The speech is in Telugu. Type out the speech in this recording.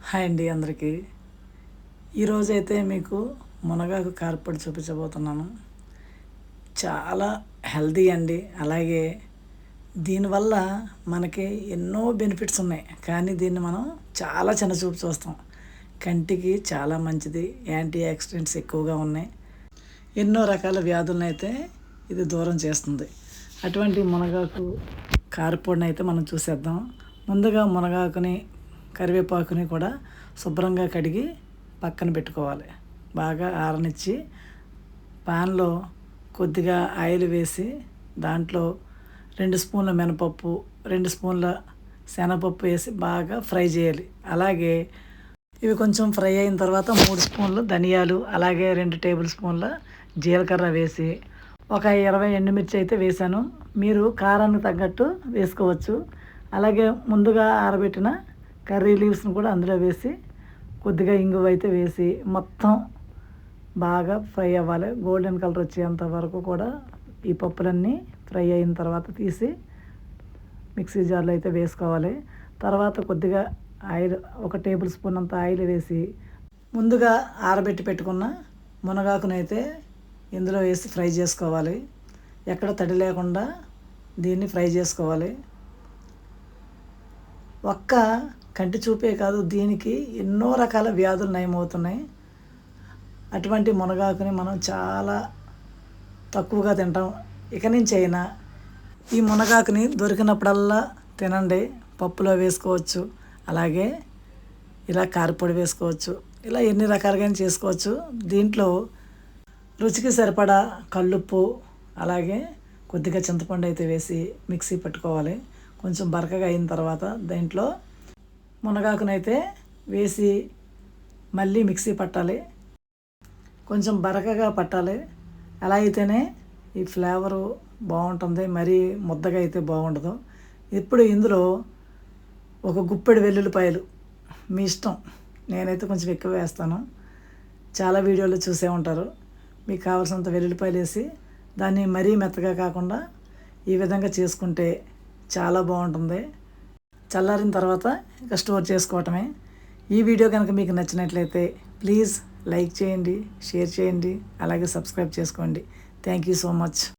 హాయ్ అండి అందరికీ. ఈరోజైతే మీకు మునగాకు కారప్పొడి చూపించబోతున్నాను. చాలా హెల్తీ అండి. అలాగే దీనివల్ల మనకి ఎన్నో బెనిఫిట్స్ ఉన్నాయి. కానీ దీన్ని మనం చాలా చిన్నచూపు చూస్తాం. కంటికి చాలా మంచిది. యాంటీ ఆక్సిడెంట్స్ ఎక్కువగా ఉన్నాయి. ఎన్నో రకాల వ్యాధులనైతే ఇది దూరం చేస్తుంది. అటువంటి మునగాకు కారప్పొడిని అయితే మనం చూసేద్దాం. ముందుగా మునగాకుని, కరివేపాకుని కూడా శుభ్రంగా కడిగి పక్కన పెట్టుకోవాలి. బాగా ఆరనిచ్చి పాన్లో కొద్దిగా ఆయిల్ వేసి దాంట్లో 2 స్పూన్ల మినపప్పు, 2 స్పూన్ల శనగపప్పు వేసి బాగా ఫ్రై చేయాలి. అలాగే ఇవి కొంచెం ఫ్రై అయిన తర్వాత 3 స్పూన్లు ధనియాలు, అలాగే 2 టేబుల్ స్పూన్ల జీలకర్ర వేసి ఒక 20 ఎండుమిర్చి అయితే వేసాను. మీరు కారానికి తగ్గట్టు వేసుకోవచ్చు. అలాగే ముందుగా ఆరబెట్టిన కర్రీ లీవ్స్ని కూడా అందులో వేసి కొద్దిగా ఇంగువ అయితే వేసి మొత్తం బాగా ఫ్రై అవ్వాలి. గోల్డెన్ కలర్ వచ్చేంత వరకు కూడా ఈ పప్పులన్నీ ఫ్రై అయిన తర్వాత తీసి మిక్సీ జార్లో అయితే వేసుకోవాలి. తర్వాత కొద్దిగా ఆయిల్, 1 టేబుల్ స్పూన్ అంత ఆయిల్ వేసి ముందుగా ఆరబెట్టి పెట్టుకున్న మునగాకునైతే ఇందులో వేసి ఫ్రై చేసుకోవాలి. ఎక్కడ తడి లేకుండా దీన్ని ఫ్రై చేసుకోవాలి. ఒక్క కంటి చూపే కాదు, దీనికి ఎన్నో రకాల వ్యాధులు నయమవుతున్నాయి. అటువంటి మునగాకుని మనం చాలా తక్కువగా తింటాం. ఇక నుంచి అయినా ఈ మునగాకుని దొరికినప్పుడల్లా తినండి. పప్పులో వేసుకోవచ్చు, అలాగే ఇలా కారపొడి వేసుకోవచ్చు, ఇలా ఎన్ని రకాలుగా చేసుకోవచ్చు. దీంట్లో రుచికి సరిపడా కల్లుప్పు, అలాగే కొద్దిగా చింతపండు అయితే వేసి మిక్సీ పట్టుకోవాలి. కొంచెం బరకగా అయిన తర్వాత దీంట్లో మునగాకునైతే వేసి మళ్ళీ మిక్సీ పట్టాలి. కొంచెం బరకగా పట్టాలి. అలా అయితేనే ఈ ఫ్లేవరు బాగుంటుంది. మరీ ముద్దగా అయితే బాగుండదు. ఇప్పుడు ఇందులో ఒక గుప్పెడు వెల్లుల్లిపాయలు, మీ ఇష్టం. నేనైతే కొంచెం ఎక్కువ వేస్తాను. చాలా వీడియోలు చూసే ఉంటారు. మీకు కావాల్సినంత వెల్లుల్లిపాయలు వేసి దాన్ని మరీ మెత్తగా కాకుండా ఈ విధంగా చేసుకుంటే చాలా బాగుంటుంది. చల్లారిన తర్వాత ఇక స్టోర్ చేసుకోవటమే. ఈ వీడియో కనుక మీకు నచ్చినట్లయితే ప్లీజ్ లైక్ చేయండి, షేర్ చేయండి, అలాగే సబ్స్క్రైబ్ చేసుకోండి. Thank you so much.